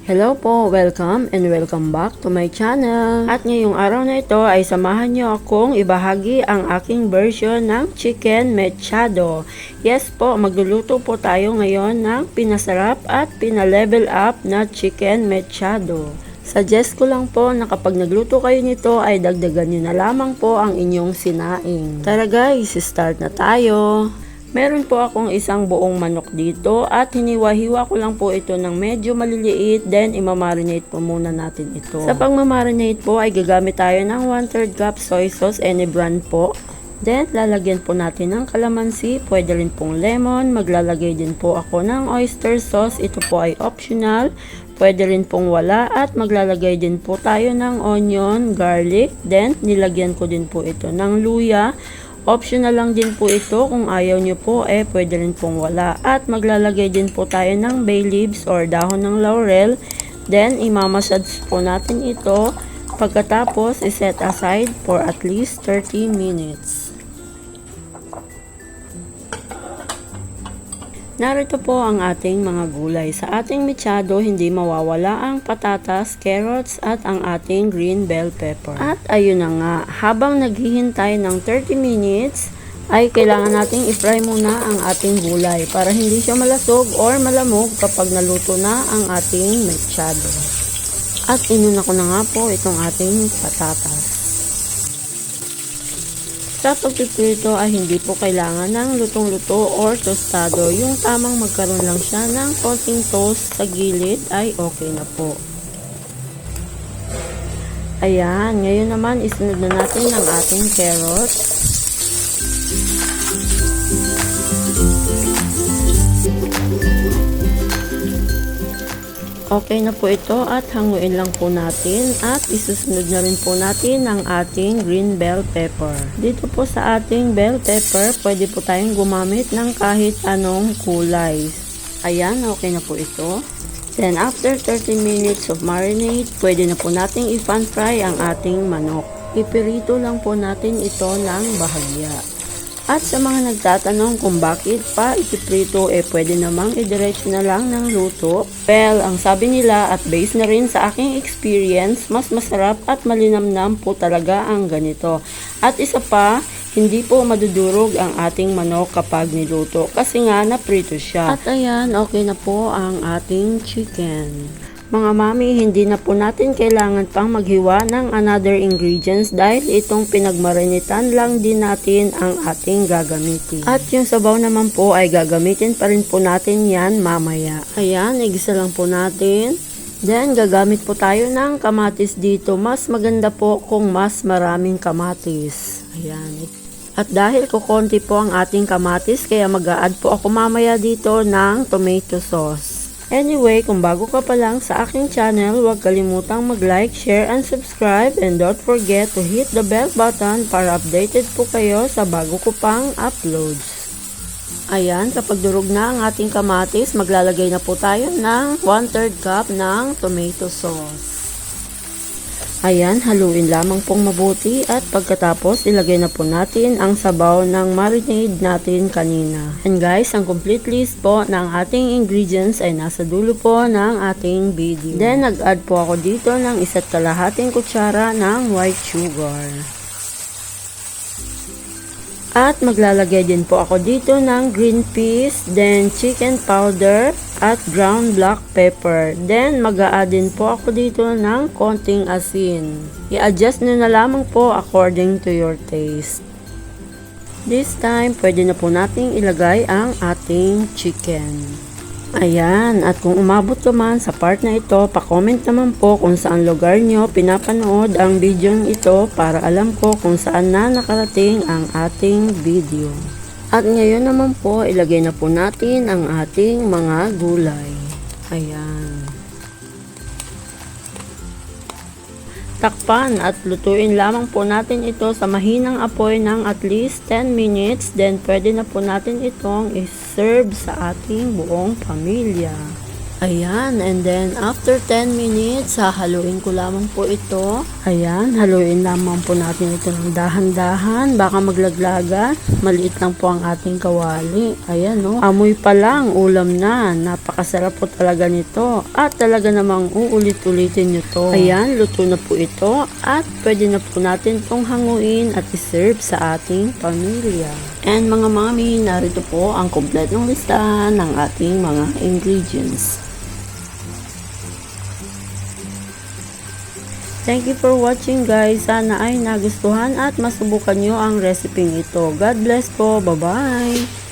Hello po, welcome and welcome back to my channel. At ngayong araw na ito ay samahan niyo akong ibahagi ang aking version ng chicken mechado. Yes po, magluluto po tayo ngayon ng pinasarap at pinalevel up na chicken mechado. Suggest ko lang po na kapag nagluto kayo nito ay dagdagan niyo na lamang po ang inyong sinaing. Tara guys, start na tayo. Meron po akong isang buong manok dito at hiniwa-hiwa ko lang po ito ng medyo maliliit, then imamarinate po muna natin ito. Sa pagmamarinate po ay gagamit tayo ng 1/3 cup soy sauce, any brand po. Then lalagyan po natin ng kalamansi, pwede rin pong lemon, maglalagay din po ako ng oyster sauce, ito po ay optional, pwede rin pong wala, at maglalagay din po tayo ng onion, garlic, then nilagyan ko din po ito ng luya. Optional lang din po ito, kung ayaw nyo po pwede rin pong wala. At maglalagay din po tayo ng bay leaves or dahon ng laurel. Then imamassage po natin ito. Pagkatapos iset aside for at least 30 minutes. Narito po ang ating mga gulay. Sa ating mechado, hindi mawawala ang patatas, carrots, at ang ating green bell pepper. At ayun na nga, habang naghihintay ng 30 minutes, ay kailangan nating i-fry muna ang ating gulay para hindi siya malasog or malamog kapag naluto na ang ating mechado. At inuna ko na nga po itong ating patatas. Sa pagpiprito ay hindi po kailangan ng lutong-luto or tostado. Yung tamang magkaroon lang siya ng konting toast sa gilid ay okay na po. Ayan, ngayon naman isunod na natin ang ating carrots. Okay na po ito at hanguin lang po natin at isusunod na rin po natin ang ating green bell pepper. Dito po sa ating bell pepper, pwede po tayong gumamit ng kahit anong kulay. Ayan, okay na po ito. Then after 30 minutes of marinade, pwede na po nating i-pan fry ang ating manok. Ipirito lang po natin ito ng bahagya. At sa mga nagtatanong kung bakit pa ipiprito, pwede namang idiretso na lang ng luto. Well, ang sabi nila at based na rin sa aking experience, mas masarap at malinamnam po talaga ang ganito. At isa pa, hindi po madudurog ang ating manok kapag niluto kasi nga naprito siya. At ayan, okay na po ang ating chicken. Mga mami, hindi na po natin kailangan pang maghiwa ng another ingredients dahil itong pinagmarinitan lang din natin ang ating gagamitin. At yung sabaw naman po ay gagamitin pa rin po natin yan mamaya. Ayan, igisa lang po natin. Then, gagamit po tayo ng kamatis dito. Mas maganda po kung mas maraming kamatis. Ayan. At dahil kukonti po ang ating kamatis, kaya mag-a-add po ako mamaya dito ng tomato sauce. Anyway, kung bago ka pa lang sa aking channel, huwag kalimutang mag-like, share, and subscribe. And don't forget to hit the bell button para updated po kayo sa bago ko pang uploads. Ayan, kapag durog na ang ating kamatis, maglalagay na po tayo ng 1/3 cup ng tomato sauce. Ayan, haluin lamang pong mabuti at pagkatapos ilagay na po natin ang sabaw ng marinade natin kanina. And guys, ang complete list po ng ating ingredients ay nasa dulo po ng ating video. Then, nag-add po ako dito ng 1.5 kutsara ng white sugar. At maglalagay din po ako dito ng green peas, then chicken powder, at ground black pepper. Then mag-a-add din po ako dito ng konting asin. I-adjust nyo na lamang po according to your taste. This time, pwede na po nating ilagay ang ating chicken. Ayan, at kung umabot ka man sa part na ito, pa-comment naman po kung saan lugar nyo pinapanood ang video ito para alam ko kung saan na nakarating ang ating video. At ngayon naman po, ilagay na po natin ang ating mga gulay. Ayan. Takpan at lutuin lamang po natin ito sa mahinang apoy ng at least 10 minutes. Then pwede na po natin itong iserve sa ating buong pamilya. Ayan, and then after 10 minutes, hahaluin ko lamang po ito. Ayan, haluin lamang po natin ito ng dahan-dahan, baka maglaglagan. Maliit lang po ang ating kawali. Ayan, no? Amoy pa lang, ulam na. Napakasarap po talaga nito. At talaga namang uulit-ulitin nyo to. Ayan, luto na po ito. At pwede na po natin itong hanguin at iserve sa ating pamilya. And mga mami, narito po ang kompletong listahan ng ating mga ingredients. Thank you for watching guys. Sana ay nagustuhan at masubukan nyo ang recipe ito. God bless po. Bye-bye!